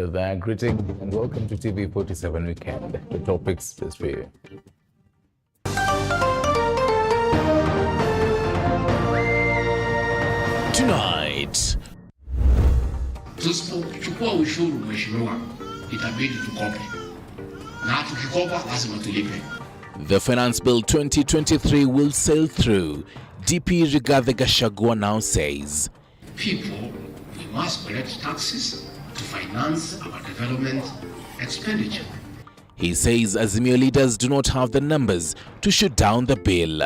Hello there, greetings and welcome to TV47 Weekend. The topics just for you. Tonight. Tusipochukua ushuru mheshimiwa, itabidi tukope. Na tukikopa lazima tulipe. The Finance Bill 2023 will sail through. DP Rigathi Gachagua now says, People, we must collect taxes to finance our development expenditure. He says Azimio leaders do not have the numbers to shoot down the bill.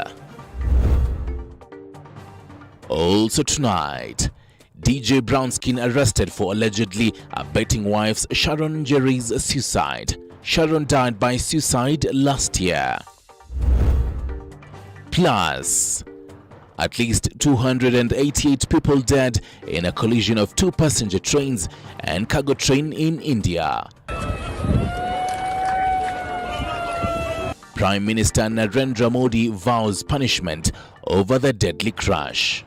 Also tonight, DJ Brownskin arrested for allegedly abetting wife's Sharon Njeri's suicide. Sharon died by suicide last year. Plus, at least 288 people dead in a collision of two passenger trains and cargo train in India. Prime Minister Narendra Modi vows punishment over the deadly crash.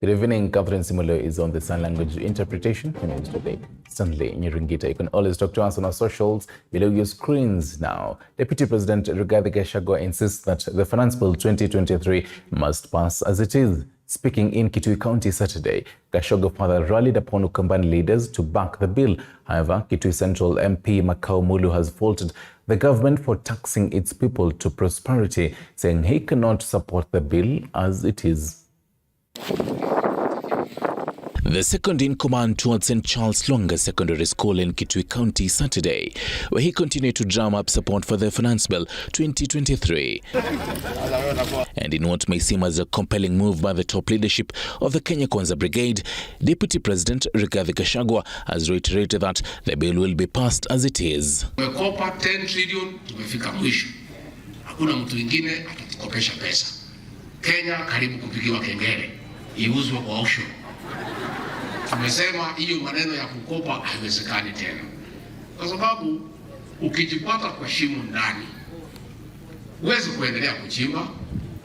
Good evening, Catherine Simulo is on the sign language interpretation. My name is today Stanley Nyirungita. You can always talk to us on our socials below your screens now. Deputy President Rigathi Gachagua insists that the Finance Bill 2023 must pass as it is. Speaking in Kitui County Saturday, Gachagua further rallied upon Ukambani leaders to back the bill. However, Kitui Central MP Makau Mulu has faulted the government for taxing its people to prosperity, saying he cannot support the bill as it is. The second in command towards St. Charles Lwanga Secondary School in Kitui County Saturday, where he continued to drum up support for the Finance Bill 2023. And in what may seem as a compelling move by the top leadership of the Kenya Kwanza Brigade, Deputy President Rigathi Gachagua has reiterated that the bill will be passed as it is. Tumekopa 10 trillion, tumefika mwisho. Hakuna mtu mwingine atatukopesha pesa. Kenya karibu kupigiwa kengele, iuzwe kwa auction. Tumesema hiyo maneno ya kukopa haiwezekani tena, kwa sababu ukijipata kwa shimo ndani huwezi kuendelea kuchimba.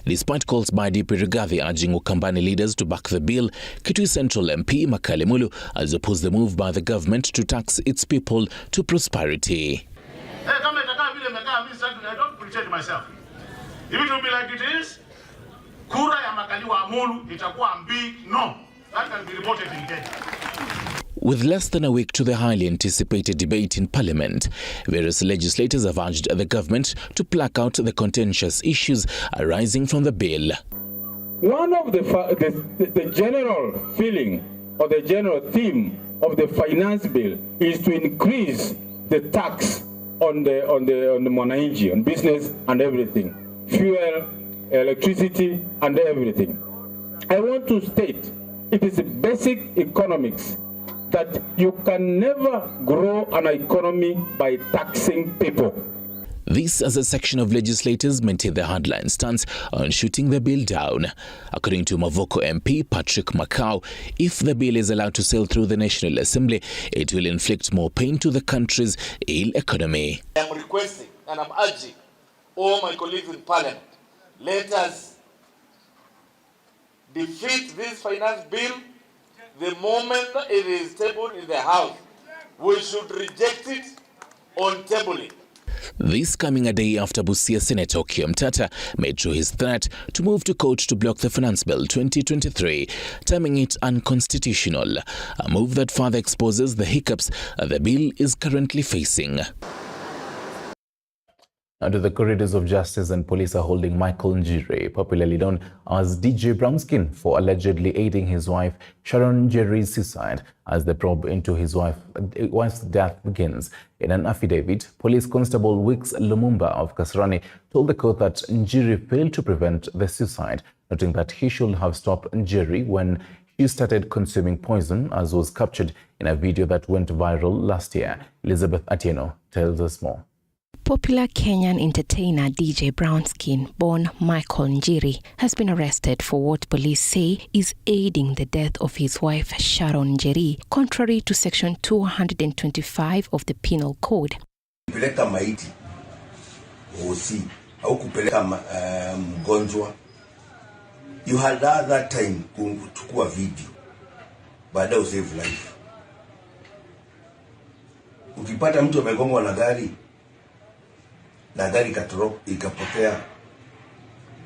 Despite calls by DP Rigathi urging Ukambani leaders to back the bill, Kitui Central MP Makau Mulu has opposed the move by the government to tax its people to prosperity. Kama itakaa vile imekaa, I don't pretend myself. If it will be like it is, kura ya makaliwa Amulu itakuwa big no. That can be reported in Kenya. With less than a week to the highly anticipated debate in Parliament, various legislators have urged the government to pluck out the contentious issues arising from the bill. One of the general feeling or the general theme of the finance bill is to increase the tax on the mwananchi, on business and everything, fuel, electricity and everything. I want to state it is basic economics that you can never grow an economy by taxing people. This as a section of legislators maintain the hardline stance on shooting the bill down. According to Mavoko MP Patrick Makau, if the bill is allowed to sail through the National Assembly, it will inflict more pain to the country's ill economy. I am requesting and I'm urging all my colleagues in Parliament, let us defeat this finance bill the moment it is tabled in the House. We should reject it on tabling. This coming a day after Busia Senator Okiya Mtata made true his threat to move to court to block the Finance Bill 2023, terming it unconstitutional, a move that further exposes the hiccups the bill is currently facing. Under the corridors of justice, and police are holding Michael Njeri, popularly known as DJ Brownskin, for allegedly aiding his wife Sharon Njeri's suicide as the probe into his wife's death begins. In an affidavit, Police Constable Wicks Lumumba of Kasarani told the court that Njeri failed to prevent the suicide, noting that he should have stopped Njeri when she started consuming poison, as was captured in a video that went viral last year. Elizabeth Atieno tells us more. Popular Kenyan entertainer DJ Brownskin, born Michael Njeri, has been arrested for what police say is aiding the death of his wife Sharon Njeri, contrary to Section 225 of the Penal Code. Kupeleka maiti au kupeleka mgonjwa You had that time kuchukua video, baada usave life. Ukipata mtu amegongwa na gari ikapotea,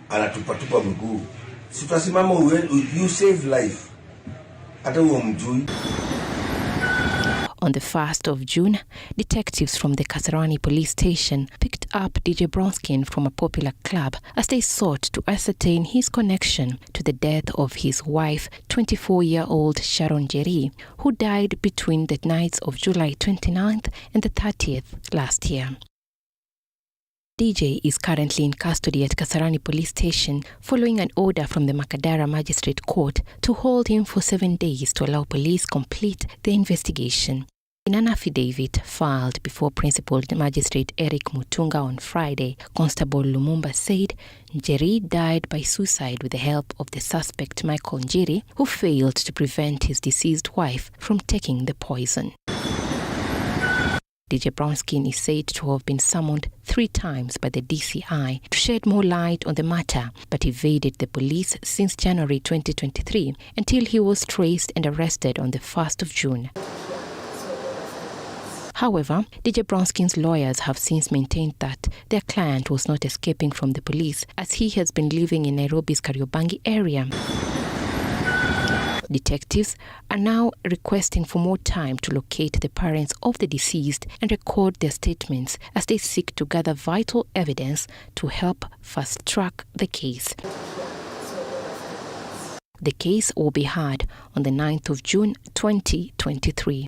anatupatupa mguu, si utasimama you save life, hata huo mjui. On the 1st of June, detectives from the Kasarani police station picked up DJ Brownskin from a popular club as they sought to ascertain his connection to the death of his wife, 24-year-old Sharon Njeri, who died between the nights of July 29th and the 30th last year. DJ is currently in custody at Kasarani police station following an order from the Makadara Magistrate Court to hold him for 7 days to allow police complete the investigation. In an affidavit filed before Principal Magistrate Eric Mutunga on Friday, Constable Lumumba said Njeri died by suicide with the help of the suspect Michael Njeri, who failed to prevent his deceased wife from taking the poison. DJ Brownskin is said to have been summoned 3 times by the DCI to shed more light on the matter, but evaded the police since January 2023 until he was traced and arrested on the 1st of June. However, DJ Brownskin's lawyers have since maintained that their client was not escaping from the police as he has been living in Nairobi's Kariobangi area. Detectives are now requesting for more time to locate the parents of the deceased and record their statements as they seek to gather vital evidence to help fast-track the case. The case will be heard on the 9th of June 2023.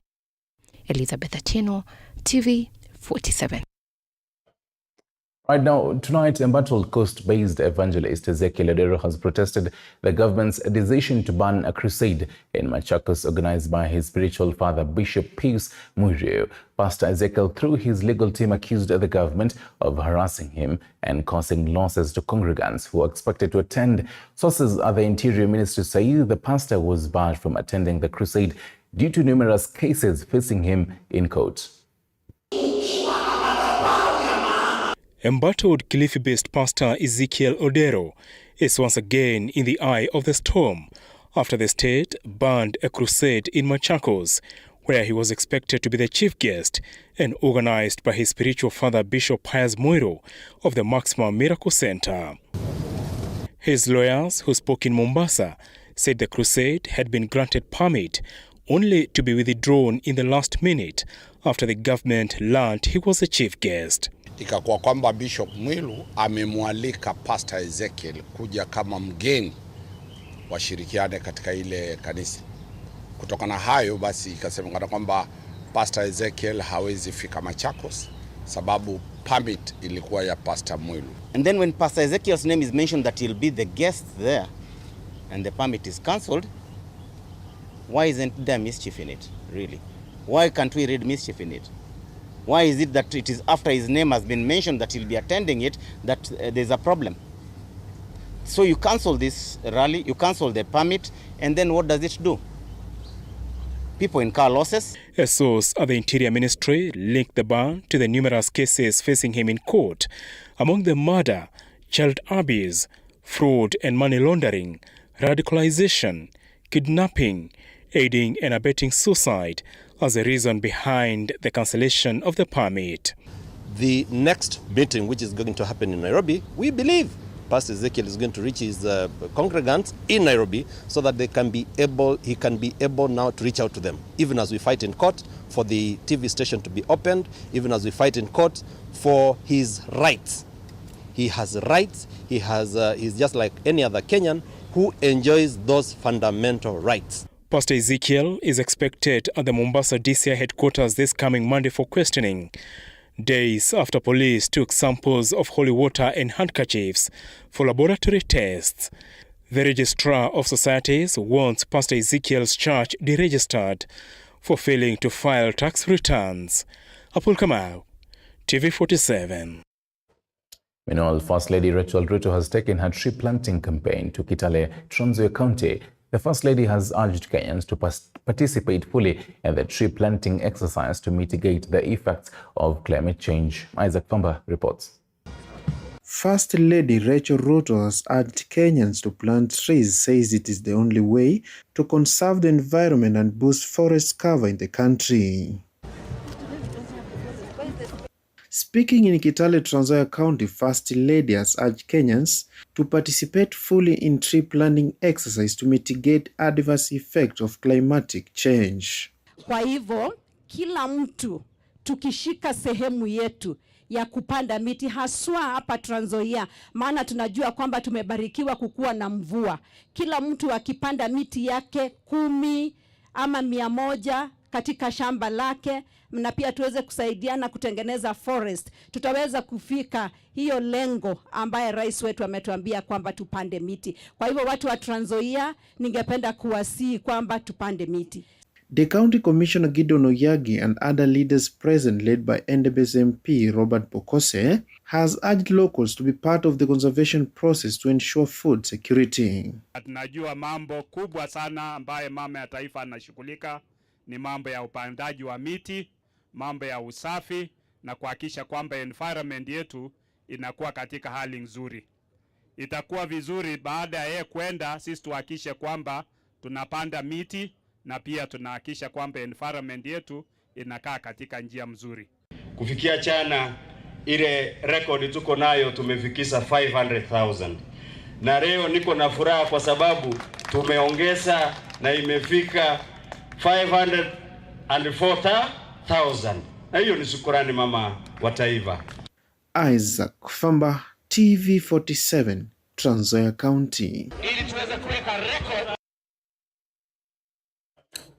Elizabeth Atieno, TV 47. Right now, tonight, Embattled Coast-based evangelist Ezekiel Odero has protested the government's decision to ban a crusade in Machakos organized by his spiritual father, Bishop Pius Muiru. Pastor Ezekiel, through his legal team, accused the government of harassing him and causing losses to congregants who are expected to attend. Sources at the Interior Ministry say the pastor was barred from attending the crusade due to numerous cases facing him in court. Embattled Kilifi-based pastor Ezekiel Odero is once again in the eye of the storm after the state banned a crusade in Machakos, where he was expected to be the chief guest and organized by his spiritual father Bishop Pius Muiru of the Maximum Miracle Center. His lawyers, who spoke in Mombasa, said the crusade had been granted permit only to be withdrawn in the last minute after the government learned he was a chief guest. Ikakuwa kwamba Bishop Muiru amemwalika Pastor Ezekiel kuja kama mgeni washirikiane katika ile kanisa. Kutokana hayo basi ikasemekana kwamba Pastor Ezekiel hawezi fika Machakos sababu permit ilikuwa ya Pastor Muiru. And then when Pastor Ezekiel's name is mentioned that he'll be the guest there and the permit is cancelled, why isn't there mischief in it, really? Why can't we read mischief in it? Why is it that it is after his name has been mentioned that he'll be attending it that there's a problem? So you cancel this rally, you cancel the permit, and then what does it do? People incur losses. A source at the Interior Ministry linked the ban to the numerous cases facing him in court, among them murder, child abuse, fraud and money laundering, radicalization, kidnapping, aiding and abetting suicide as a reason behind the cancellation of the permit. The next meeting, which is going to happen in Nairobi, we believe Pastor Ezekiel is going to reach his congregants in Nairobi so that he can be able now to reach out to them. Even as we fight in court for the TV station to be opened, even as we fight in court for his rights. He has rights. He's just like any other Kenyan who enjoys those fundamental rights. Pastor Ezekiel is expected at the Mombasa DCI headquarters this coming Monday for questioning, days after police took samples of holy water and handkerchiefs for laboratory tests. The Registrar of Societies wants Pastor Ezekiel's church deregistered for failing to file tax returns. Apul Kamau, TV47. Meanwhile, First Lady Rachel Ruto has taken her tree planting campaign to Kitale, Trans Nzoia County. The First Lady has urged Kenyans to participate fully in the tree planting exercise to mitigate the effects of climate change. Isaac Famba reports. First Lady Rachel Ruto has urged Kenyans to plant trees, says it is the only way to conserve the environment and boost forest cover in the country. Speaking in Kitale, Trans Nzoia County, First Lady has urged Kenyans to participate fully in tree planting exercise to mitigate adverse effects of climatic change. Kwa hivyo, kila mtu tukishika sehemu yetu ya kupanda miti haswa hapa Trans Nzoia, maana tunajua kwamba tumebarikiwa kukuwa na mvua. Kila mtu akipanda miti yake 10 ama 100 katika shamba lake, na pia tuweze kusaidiana kutengeneza forest, tutaweza kufika hiyo lengo ambaye rais wetu ametuambia kwamba tupande miti. Kwa hivyo watu wa Trans Nzoia, ningependa kuwasihi kwamba tupande miti. The County Commissioner Gideon Oyagi and other leaders present, led by Endebess MP Robert Bokose, has urged locals to be part of the conservation process to ensure food security. Tunajua mambo kubwa sana ambaye mama ya taifa anashughulika ni mambo ya upandaji wa miti, mambo ya usafi na kuhakikisha kwamba environment yetu inakuwa katika hali nzuri. Itakuwa vizuri baada ya yeye kwenda, sisi tuhakikishe kwamba tunapanda miti na pia tunahakikisha kwamba environment yetu inakaa katika njia mzuri. Kufikia jana ile record tuko nayo tumefikisha 500,000. Na leo niko na furaha kwa sababu tumeongeza na imefika 504,000. Na hiyo ni shukrani mama wa taifa. Isaac Famba, TV47, Trans Nzoia County. Ili tuweze kuweka record.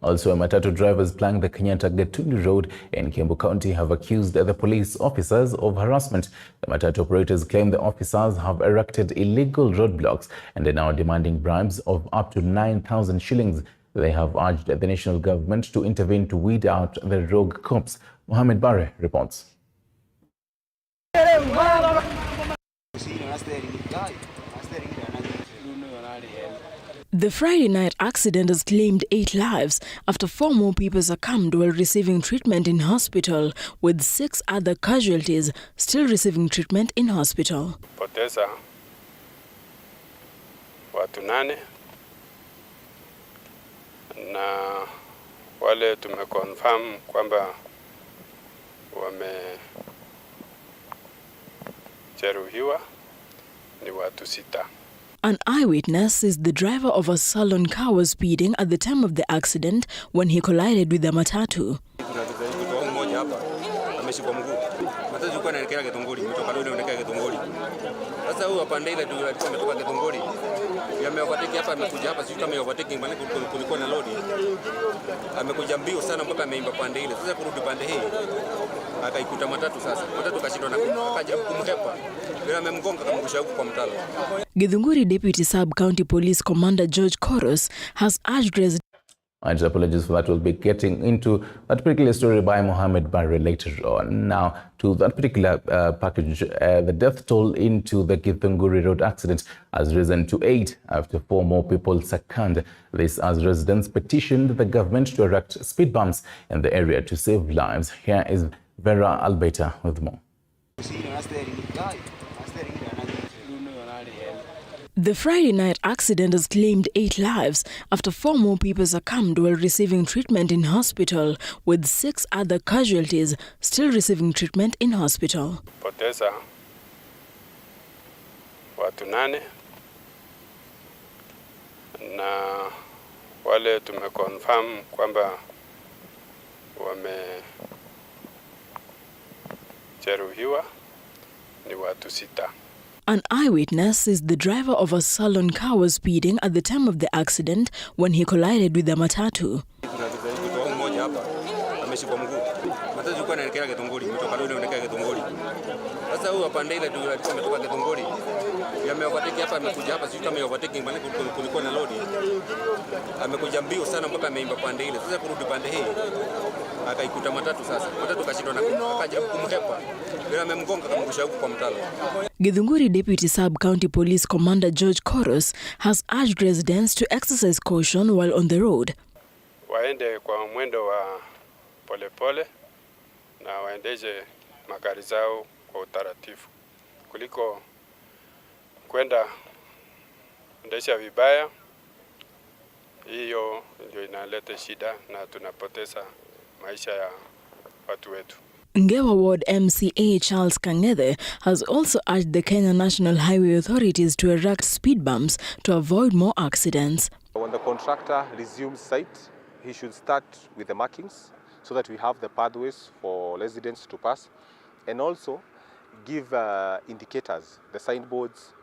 Also, matatu drivers plying the Kenyatta-Gatundu Road in Kiambu County have accused the police officers of harassment. The matatu operators claim the officers have erected illegal roadblocks and are now demanding bribes of up to 9,000 shillings. They have urged the national government to intervene to weed out the rogue cops. Mohammed Bare reports. The Friday night accident has claimed 8 lives after 4 more people succumbed while receiving treatment in hospital, with 6 other casualties still receiving treatment in hospital. Poteza watu 8 na wale tumeconfirm kwamba wamejeruhiwa ni watu 6. An eyewitness says the driver of a salon car was speeding at the time of the accident when he collided with the matatu. Githunguri Deputy Sub-County Police Commander George Koros has urged residents. Apologies for that. We'll be getting into that particular story by Mohammed Bare later on. Now, to that particular package, the death toll into the Githunguri Road accident has risen to 8 after 4 more people succumbed. This as residents petitioned the government to erect speed bumps in the area to save lives. Here is Vera Albeta with more. The Friday night accident has claimed 8 lives after 4 more people succumbed while receiving treatment in hospital, with 6 other casualties still receiving treatment in hospital. Poteza watu 8 na wale tumeconfirm kwamba wamejeruhiwa ni watu 6. An eyewitness says the driver of a salon car was speeding at the time of the accident when he collided with the matatu. Githunguri Deputy Sub-County Police Commander George Koros has urged residents to exercise caution while on the road. Waende kwa mwendo wa polepole na waendeshe magari zao kwa utaratibu kuliko kwenda endesha vibaya. Hiyo ndio inaleta shida na tunapoteza maisha ya watu wetu. Ngewa Ward MCA Charles Kang'ethe has also urged the Kenya National Highway Authorities to erect speed bumps to avoid more accidents. When the contractor resumes site, he should start with the markings so that we have the pathways for residents to pass, and also give indicators, the signboards,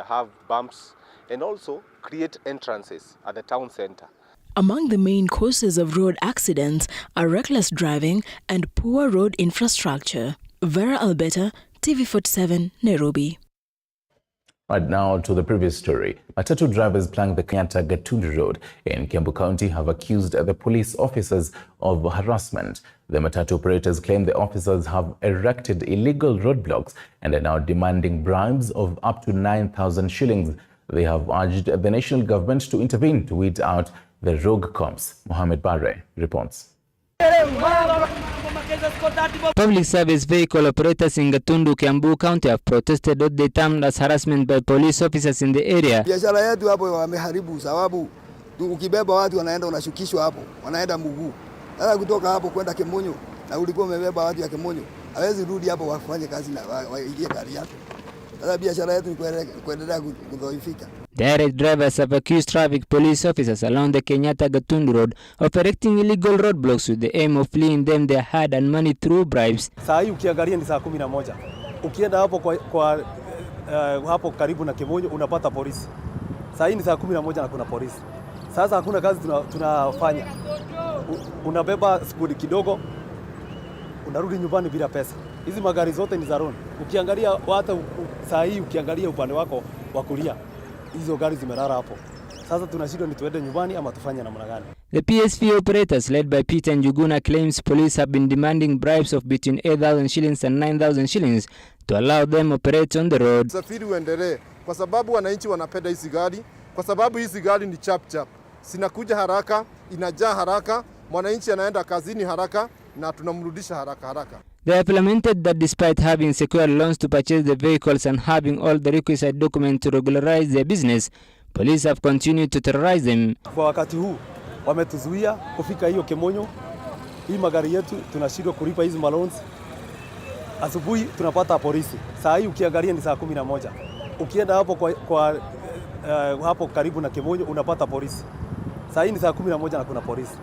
have bumps, and also create entrances at the town center. Among the main causes of road accidents are reckless driving and poor road infrastructure. Vera Albeta, TV47, Nairobi. Right now to the previous story. Matatu drivers plying the Kenyatta Gatundu Road in Kiambu County have accused the police officers of harassment. The Matatu operators claim the officers have erected illegal roadblocks and are now demanding bribes of up to 9,000 shillings. They have urged the national government to intervene to weed out the rogue cops. Mohamed Barre reports. Public service vehicle operators in Gatundu, Kiambu County have protested what they termed as harassment by police officers in the area. Biashara yetu hapo wameharibu sababu ukibeba watu wanaenda unashukishwa hapo, wanaenda mguu. Sasa kutoka hapo kwenda Kemonyo na ulikuwa umebeba watu ya Kemonyo, hawezi rudi hapo wafanye kazi na waingie gari yako. Sasa biashara yetu ni kuendelea kudhoofika. Direct drivers have accused traffic police officers along the Kenyatta Gatundu Road of erecting illegal roadblocks with the aim of fleeing them their hard-earned money through bribes. Saa hii ukiangalia ni saa 11. Ukienda hapo hapo karibu na Kemonyo unapata polisi. Saa hii ni saa 11 na kuna polisi. Sasa hakuna kazi tunafanya. Unabeba skuli kidogo, unarudi nyumbani bila pesa. Hizi magari zote ni za loan. Ukiangalia hata saa hii ukiangalia upande wako wa kulia, hizo gari zimelala hapo. Sasa tunashindwa ni tuende nyumbani ama tufanye namna gani? The PSV operators led by Peter Njuguna claims police have been demanding bribes of between 8,000 shillings and 9,000 shillings to allow them operate on the road. Usafiri uendelee kwa sababu wananchi wanapenda hizi gari, kwa sababu hizi gari ni chap chap. Sinakuja haraka, inajaa haraka, mwananchi anaenda kazini haraka na tunamrudisha haraka. They have lamented that despite having secured loans to purchase the vehicles and having all the requisite documents to regularize their business, police have continued to terrorize them. Kwa wakati huu wametuzuia kufika hiyo Kemonyo. Hii magari yetu tunashindwa kulipa hizi loans. Asubuhi tunapata polisi. Saa hii ukiangalia ni saa 11. Ukienda hapo hapo karibu na Kemonyo unapata polisi. Saa hii ni saa 11 na kuna polisi.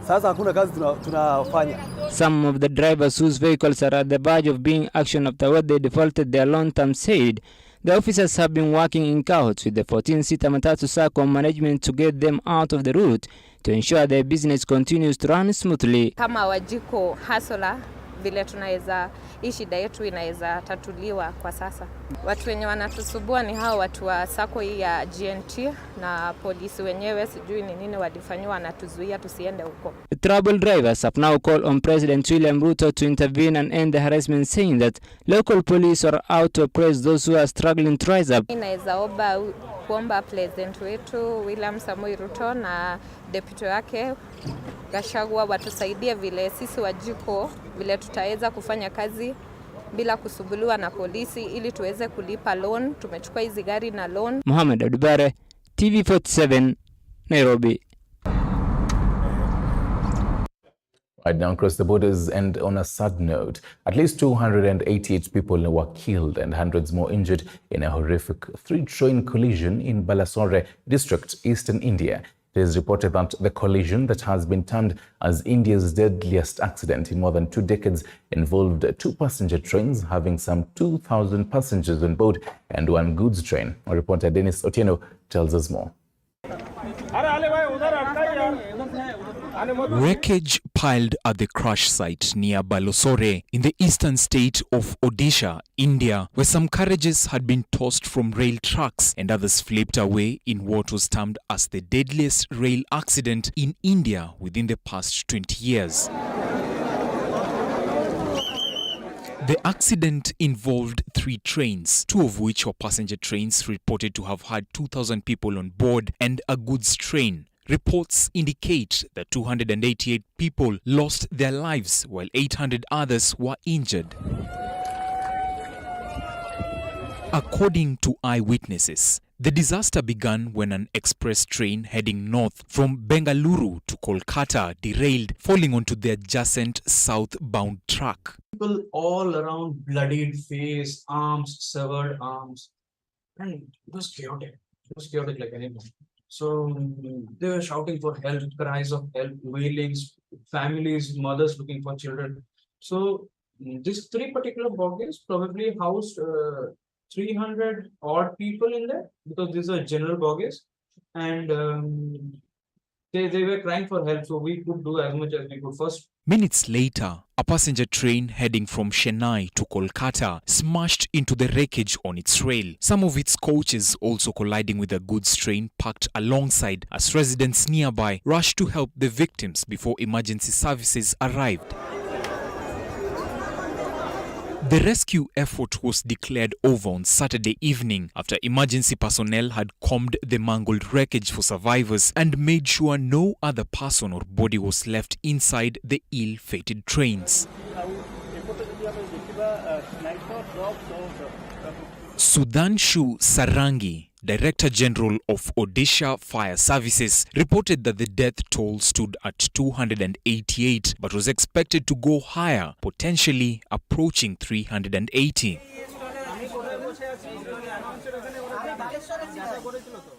Sasa hakuna kazi tunafanya. Some of the drivers whose vehicles are at the verge of being auctioned after what they defaulted their long term said the officers have been working in cahoots with the 14-seater Matatu Sacco management to get them out of the route to ensure their business continues to run smoothly. Kama Wajiko Hasola vile tunaweza hii shida yetu inaweza tatuliwa kwa sasa. Watu wenye wanatusubua ni hao watu wa sako hii ya GNT na polisi wenyewe sijui ni nini walifanywa wanatuzuia tusiende huko. The trouble drivers have now called on President William Ruto to intervene and end the harassment, saying that local police are out to oppress those who are struggling to rise up. Inaweza kuomba president wetu William Samoei Ruto na deputy wake Gachagua watusaidie vile sisi Wajiko vile tutaweza kufanya kazi bila kusumbuliwa na polisi ili tuweze kulipa loan. Tumechukua hizi gari na loan. Mohamed Adubare, TV47, Nairobi. Right now across the borders, and on a sad note, at least 288 people were killed and hundreds more injured in a horrific 3-train collision in Balasore district, eastern India. It is reported that the collision that has been termed as India's deadliest accident in more than 2 decades involved 2 passenger trains having some 2,000 passengers on board and 1 goods train. Our reporter Dennis Otieno tells us more. Wreckage piled at the crash site near Balasore in the eastern state of Odisha, India, where some carriages had been tossed from rail tracks and others flipped away in what was termed as the deadliest rail accident in India within the past 20 years. The accident involved 3 trains, 2 of which were passenger trains reported to have had 2,000 people on board, and a goods train. Reports indicate that 288 people lost their lives while 800 others were injured. According to eyewitnesses, the disaster began when an express train heading north from Bengaluru to Kolkata derailed, falling onto the adjacent southbound track. People all around, bloodied face, arms, severed arms, and it was chaotic. It was chaotic like anything. So they were shouting for help, cries of help, wailings, families, mothers looking for children. So these three particular bogies probably housed 300 odd people in there, because these are general bogies, and they were crying for help, so we could do as much as we could first. Minutes later, a passenger train heading from Chennai to Kolkata smashed into the wreckage on its rail, some of its coaches also colliding with a goods train parked alongside, as residents nearby rushed to help the victims before emergency services arrived. The rescue effort was declared over on Saturday evening after emergency personnel had combed the mangled wreckage for survivors and made sure no other person or body was left inside the ill-fated trains. Sudhanshu Sarangi, Director General of Odisha Fire Services, reported that the death toll stood at 288 but was expected to go higher, potentially approaching 380.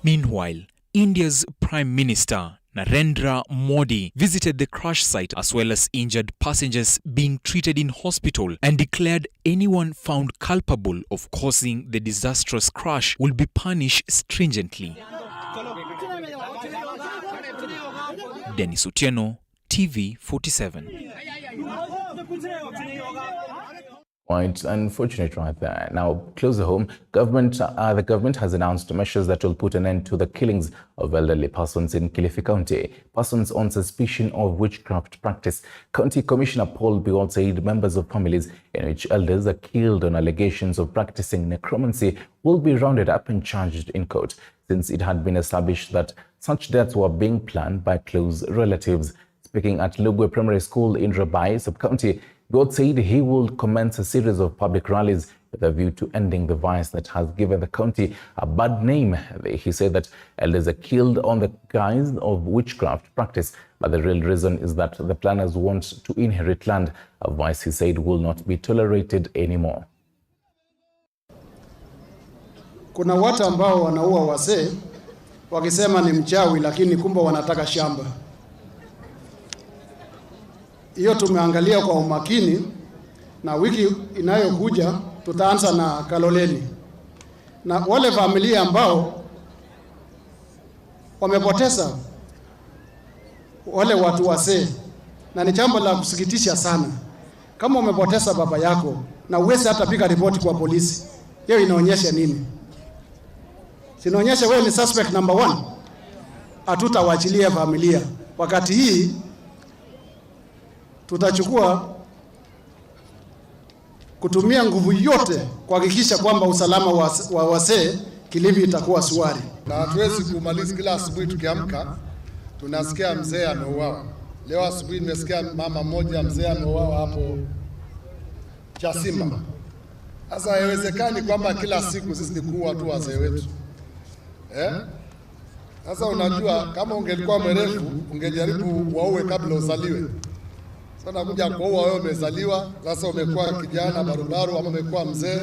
Meanwhile, India's Prime Minister Narendra Modi visited the crash site as well as injured passengers being treated in hospital and declared anyone found culpable of causing the disastrous crash will be punished stringently. Dennis Otieno, TV 47. Quite unfortunate right there. Now, closer home, the government has announced measures that will put an end to the killings of elderly persons in Kilifi County. Persons on suspicion of witchcraft practice. County Commissioner Paul Biwott said members of families in which elders are killed on allegations of practicing necromancy will be rounded up and charged in court, since it had been established that such deaths were being planned by close relatives. Speaking at Lugwe Primary School in Rabai, Sub-County, Biwott said he will commence a series of public rallies with a view to ending the vice that has given the county a bad name. He said that elders are killed on the guise of witchcraft practice, but the real reason is that the planners want to inherit land, a vice he said will not be tolerated anymore. Kuna watu ambao wanaua wazee wakisema ni mchawi, lakini kumbe wanataka shamba. Hiyo tumeangalia kwa umakini, na wiki inayokuja tutaanza na Kaloleni. Na wale familia ambao wamepoteza wale watu wazee, na ni jambo la kusikitisha sana. Kama umepoteza baba yako na uweze hata piga ripoti kwa polisi, hiyo inaonyesha nini? Sinaonyesha wewe ni suspect number 1. Hatutawachilia familia. Wakati hii tutachukua kutumia nguvu yote kuhakikisha kwamba usalama wa wazee Kilifi itakuwa swari. Na hatuwezi kumaliza kila asubuhi tukiamka tunasikia mzee ameuawa. Leo asubuhi nimesikia mama mmoja mzee ameuawa hapo Chasimba. Sasa haiwezekani kwamba kila siku sisi ni kuua tu wazee wetu. Sasa unajua, kama ungelikuwa mwerevu ungejaribu waue kabla uzaliwe. Sasa kuja kuua wewe umezaliwa, sasa umekuwa kijana barubaru ama umekuwa mzee.